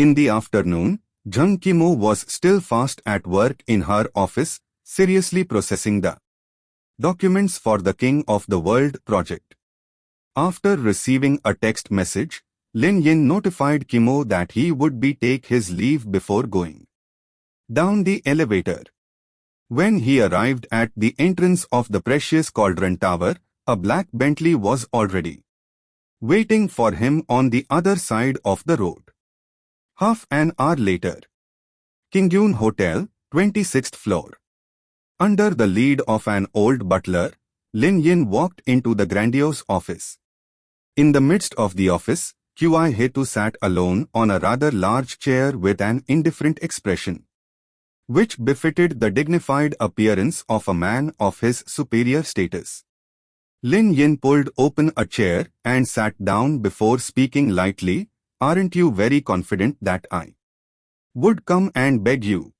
In the afternoon, Zhang Qimo was still fast at work in her office, seriously processing the documents for the King of the World project. After receiving a text message, Lin Yin notified Qimo that he would take his leave before going down the elevator. When he arrived at the entrance of the Precious Cauldron Tower, a black Bentley was already waiting for him on the other side of the road. Half an hour later, Qingyun Hotel, 26th floor. Under the lead of an old butler, Lin Yin walked into the grandiose office. In the midst of the office, Hetu sat alone on a rather large chair with an indifferent expression, which befitted the dignified appearance of a man of his superior status. Lin Yin pulled open a chair and sat down before speaking lightly. "Aren't you very confident that I would come and beg you?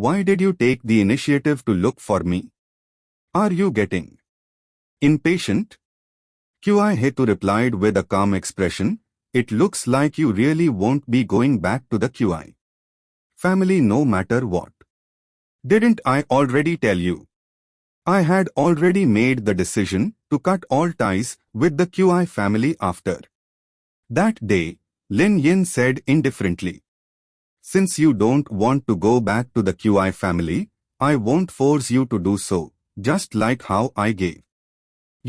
Why did you take the initiative to look for me? Are you getting impatient?" Hetu replied with a calm expression. "It looks like you really won't be going back to the Qi family no matter what. Didn't I already tell you? I had already made the decision to cut all ties with the Qi family after that day," Lin Yin said indifferently. "Since you don't want to go back to the Qi family, I won't force you to do so, just like how I gave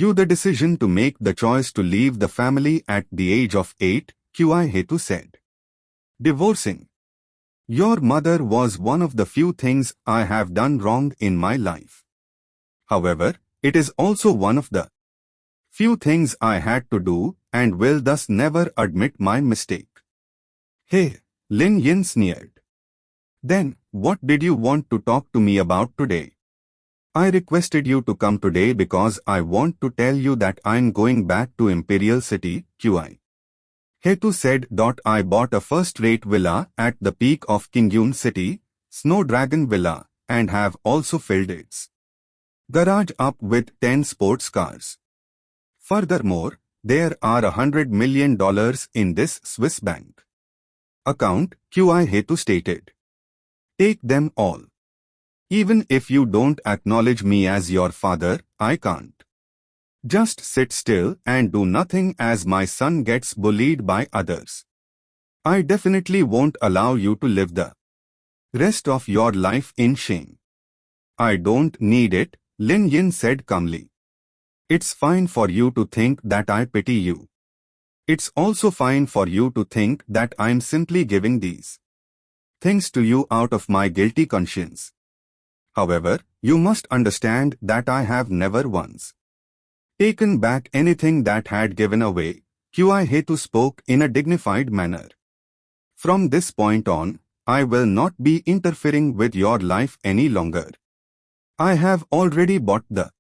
you the decision to make the choice to leave the family at the age of 8, Hetu said. "Divorcing your mother was one of the few things I have done wrong in my life. However, it is also one of the few things I had to do and will thus never admit my mistake." "Hey," Lin Yin sneered. "Then, what did you want to talk to me about today?" "I requested you to come today because I want to tell you that I'm going back to Imperial City, Qi. Hetu said. "I bought a first-rate villa at the peak of Qingyun City, Snow Dragon Villa, and have also filled its garage up with 10 sports cars. Furthermore, there are $100 million in this Swiss bank account," Hetu stated. "Take them all. Even if you don't acknowledge me as your father, I can't just sit still and do nothing as my son gets bullied by others. I definitely won't allow you to live the rest of your life in shame." "I don't need it," Lin Yin said calmly. "It's fine for you to think that I pity you. It's also fine for you to think that I'm simply giving these things to you out of my guilty conscience. However, you must understand that I have never once taken back anything that had given away." Hetu spoke in a dignified manner. "From this point on, I will not be interfering with your life any longer. I have already bought the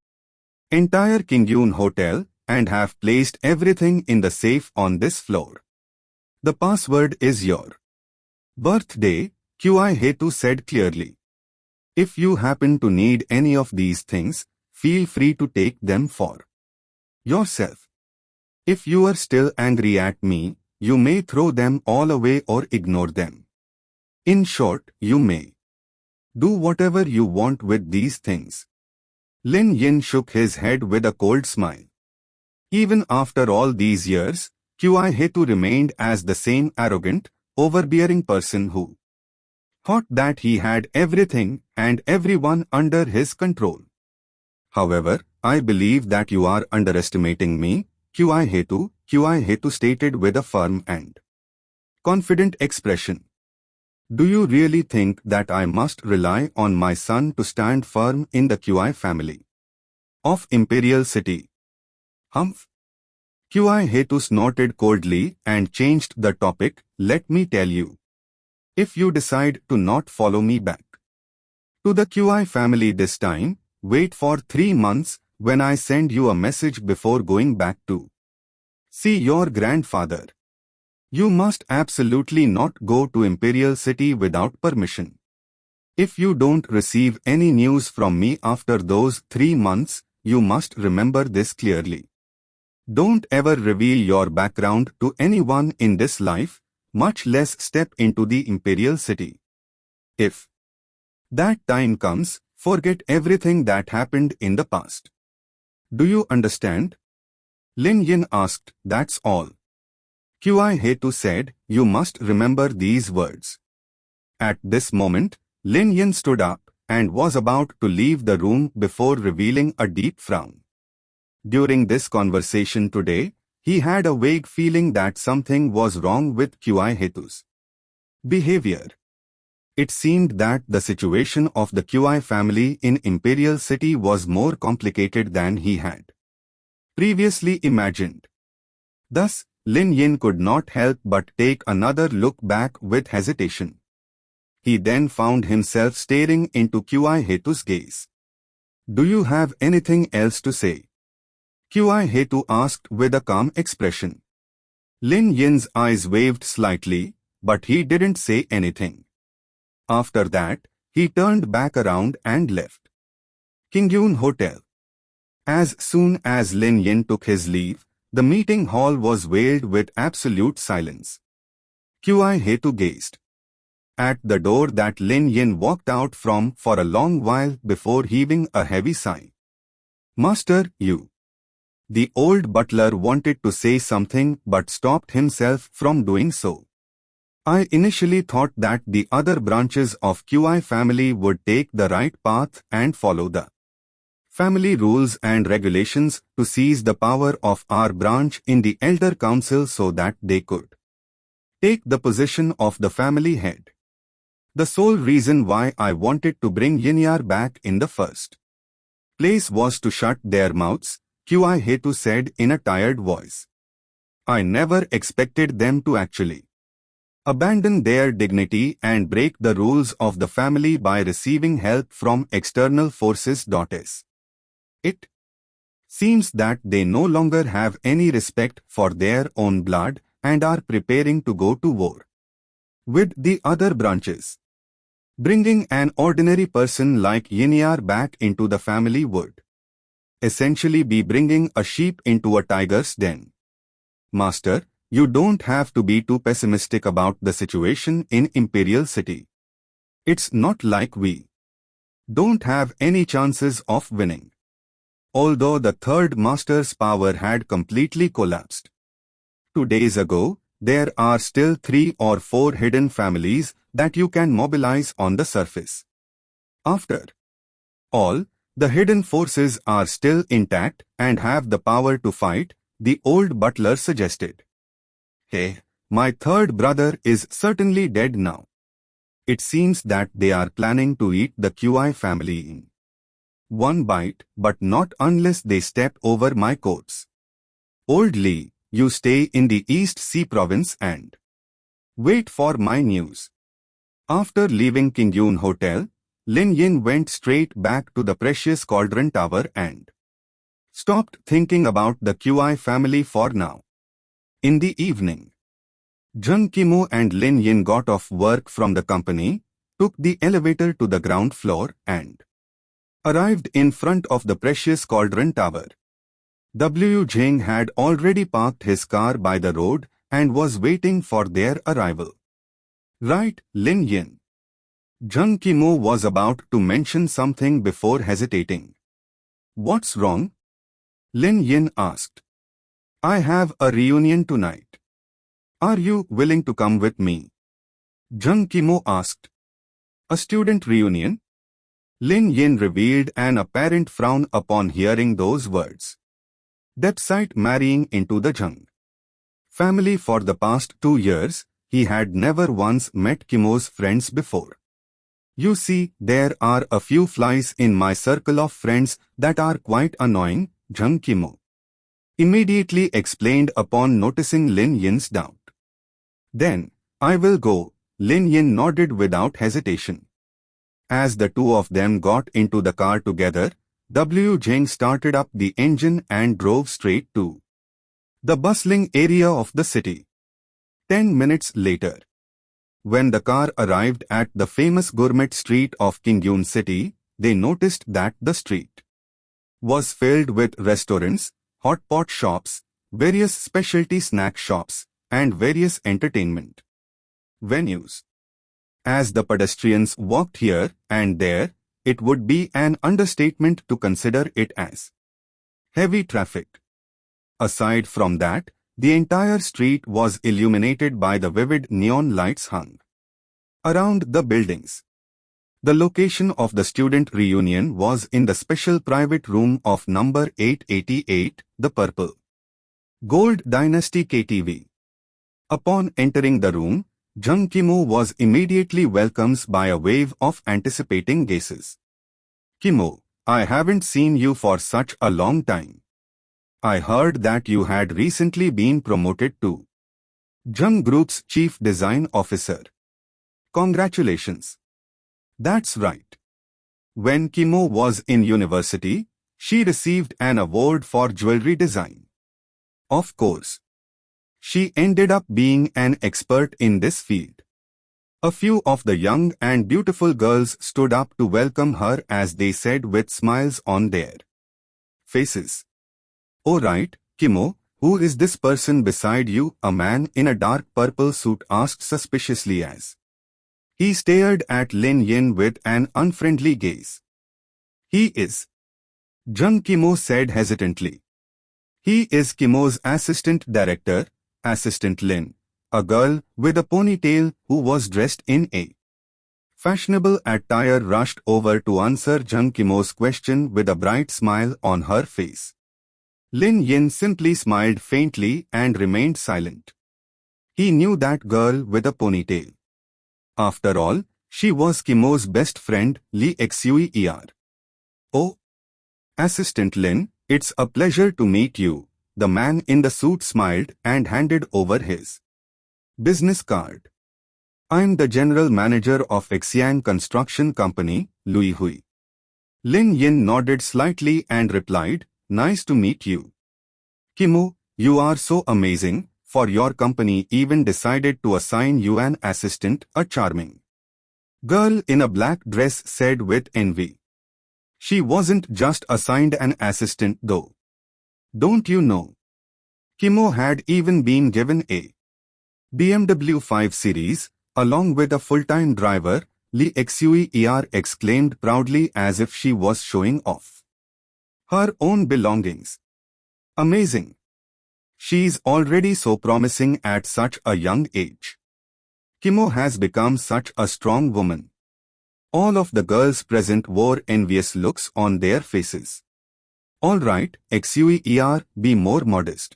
entire Qingyun Hotel and have placed everything in the safe on this floor. The password is your birthday," Hetu said clearly. "If you happen to need any of these things, feel free to take them for yourself. If you are still angry at me, you may throw them all away or ignore them. In short, you may do whatever you want with these things." Lin Yin shook his head with a cold smile. Even after all these years, Hetu remained as the same arrogant, overbearing person who thought that he had everything and everyone under his control. "However, I believe that you are underestimating me, Hetu stated with a firm and confident expression. "Do you really think that I must rely on my son to stand firm in the Qi family of Imperial City?" "Humph." Hetu snorted coldly and changed the topic. "Let me tell you. If you decide to not follow me back to the Qi family this time, wait for 3 months when I send you a message before going back to see your grandfather. You must absolutely not go to Imperial City without permission. If you don't receive any news from me after those 3 months, you must remember this clearly. Don't ever reveal your background to anyone in this life, much less step into the imperial city. If that time comes, forget everything that happened in the past. Do you understand? Lin Yin asked. That's all. Hetu said, you must remember these words. At this moment, Lin Yin stood up and was about to leave the room before revealing a deep frown. During this conversation today, he had a vague feeling that something was wrong with Hetu's behavior. It seemed that the situation of the Qi family in Imperial City was more complicated than he had previously imagined. Thus, Lin Yin could not help but take another look back with hesitation. He then found himself staring into Hetu's gaze. Do you have anything else to say? Hetu asked with a calm expression. Lin Yin's eyes waved slightly, but he didn't say anything. After that, he turned back around and left Qingyun Hotel. As soon as Lin Yin took his leave, the meeting hall was veiled with absolute silence. Hetu gazed at the door that Lin Yin walked out from for a long while before heaving a heavy sigh. Master, you. The old butler wanted to say something but stopped himself from doing so. I initially thought that the other branches of Qi family would take the right path and follow the family rules and regulations to seize the power of our branch in the elder council so that they could take the position of the family head. The sole reason why I wanted to bring Yinyar back in the first place was to shut their mouths, Hetu said in a tired voice. I never expected them to actually abandon their dignity and break the rules of the family by receiving help from external forces. It seems that they no longer have any respect for their own blood and are preparing to go to war with the other branches. Bringing an ordinary person like Yinyar back into the family would essentially be bringing a sheep into a tiger's den. Master, you don't have to be too pessimistic about the situation in Imperial City. It's not like we don't have any chances of winning. Although the third master's power had completely collapsed 2 days ago, there are still 3 or 4 hidden families that you can mobilize on the surface. After all, the hidden forces are still intact and have the power to fight, the old butler suggested. Hey, my third brother is certainly dead now. It seems that they are planning to eat the Qi family in one bite, but not unless they step over my coats. Old Li, you stay in the East Sea province and wait for my news. After leaving Qingyun Hotel, Lin Yin went straight back to the Precious Cauldron Tower and stopped thinking about the Qi family for now. In the evening, Zhang Qimo and Lin Yin got off work from the company, took the elevator to the ground floor and arrived in front of the Precious Cauldron Tower. Zhang had already parked his car by the road and was waiting for their arrival. Right, Lin Yin. Zhang Qimo was about to mention something before hesitating. What's wrong? Lin Yin asked. I have a reunion tonight. Are you willing to come with me? Zhang Qimo asked. A student reunion? Lin Yin revealed an apparent frown upon hearing those words. Despite marrying into the Zhang family for the past 2 years, he had never once met Qimo's friends before. You see, there are a few flies in my circle of friends that are quite annoying, Zhang Qimo immediately explained upon noticing Lin Yin's doubt. Then, I will go, Lin Yin nodded without hesitation. As the two of them got into the car together, Zhang started up the engine and drove straight to the bustling area of the city. 10 minutes later, when the car arrived at the famous gourmet street of Qingyun City, they noticed that the street was filled with restaurants, hot pot shops, various specialty snack shops, and various entertainment venues. As the pedestrians walked here and there, it would be an understatement to consider it as heavy traffic. Aside from that, the entire street was illuminated by the vivid neon lights hung around the buildings. The location of the student reunion was in the special private room of number 888, the Purple Gold Dynasty KTV. Upon entering the room, Zhang Qimo was immediately welcomed by a wave of anticipating gazes. "Qimo, I haven't seen you for such a long time. I heard that you had recently been promoted to Zhang Group's Chief Design Officer. Congratulations." That's right. When Qimo was in university, she received an award for jewelry design. Of course, she ended up being an expert in this field. A few of the young and beautiful girls stood up to welcome her as they said with smiles on their faces, "Oh right, Qimo, who is this person beside you?" A man in a dark purple suit asked suspiciously as he stared at Lin Yin with an unfriendly gaze. "He is," Zhang Qimo said hesitantly. "He is Qimo's assistant director, Assistant Lin," a girl with a ponytail who was dressed in a fashionable attire rushed over to answer Zhang Qimo's question with a bright smile on her face. Lin Yin simply smiled faintly and remained silent. He knew that girl with a ponytail. After all, she was Qimo's best friend, Li Xuer. "Oh, Assistant Lin, it's a pleasure to meet you." The man in the suit smiled and handed over his business card. "I'm the general manager of Xian Construction Company, Lui Hui." Lin Yin nodded slightly and replied, "Nice to meet you. Qimo, you are so amazing. For your company even decided to assign you an assistant," a charming girl in a black dress said with envy. "She wasn't just assigned an assistant though. Don't you know? Qimo had even been given a BMW 5 Series, along with a full-time driver," Li Xuer exclaimed proudly as if she was showing off her own belongings. "Amazing. She's already so promising at such a young age. Qimo has become such a strong woman." All of the girls present wore envious looks on their faces. "All right, Xuer, be more modest.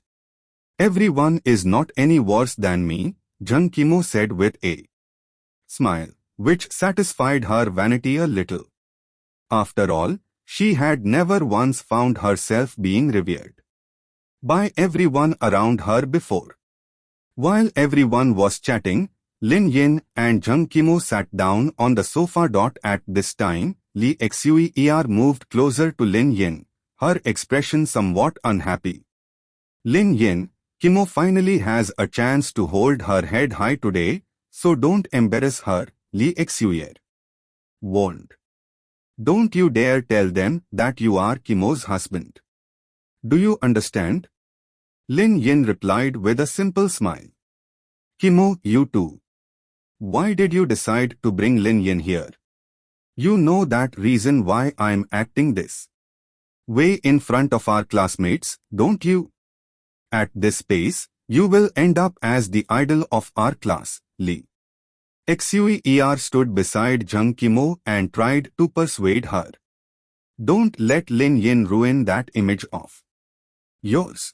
Everyone is not any worse than me," Zhang Qimo said with a smile, which satisfied her vanity a little. After all, she had never once found herself being revered by everyone around her before. While everyone was chatting, Lin Yin and Zhang Qimo sat down on the sofa. At this time, Li Xuer moved closer to Lin Yin, her expression somewhat unhappy. "Lin Yin, Qimo finally has a chance to hold her head high today, so don't embarrass her," Li Xuer warned. "Don't you dare tell them that you are Qimo's husband. Do you understand?" Lin Yin replied with a simple smile. "Qimo, you too. Why did you decide to bring Lin Yin here? You know that reason why I'm acting this way in front of our classmates, don't you? At this pace, you will end up as the idol of our class." Li Xuer stood beside Zhang Qimo and tried to persuade her. "Don't let Lin Yin ruin that image of yours."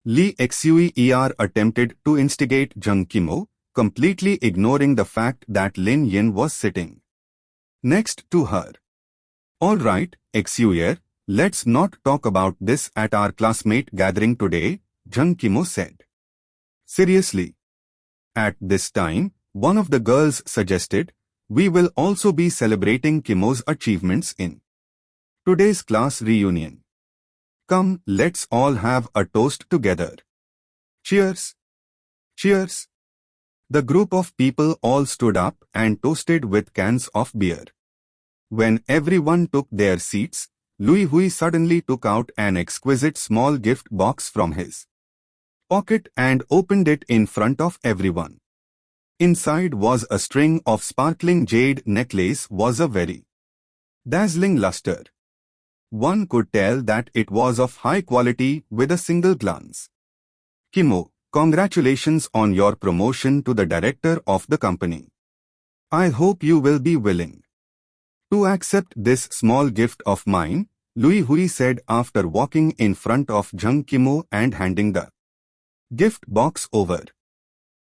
Li Xuer attempted to instigate Zhang Qimo, completely ignoring the fact that Lin Yin was sitting next to her. "All right, Xuer, let's not talk about this at our classmate gathering today," Zhang Qimo said. "Seriously." At this time, one of the girls suggested, "We will also be celebrating Qimo's achievements in today's class reunion. Come, let's all have a toast together. Cheers! Cheers!" The group of people all stood up and toasted with cans of beer. When everyone took their seats, Lui Hui suddenly took out an exquisite small gift box from his pocket and opened it in front of everyone. Inside was a string of sparkling jade necklace was a very dazzling luster. One could tell that it was of high quality with a single glance. Qimo, congratulations on your promotion to the director of the company. I hope you will be willing to accept this small gift of mine, Lui Hui said after walking in front of Zhang Qimo and handing the gift box over.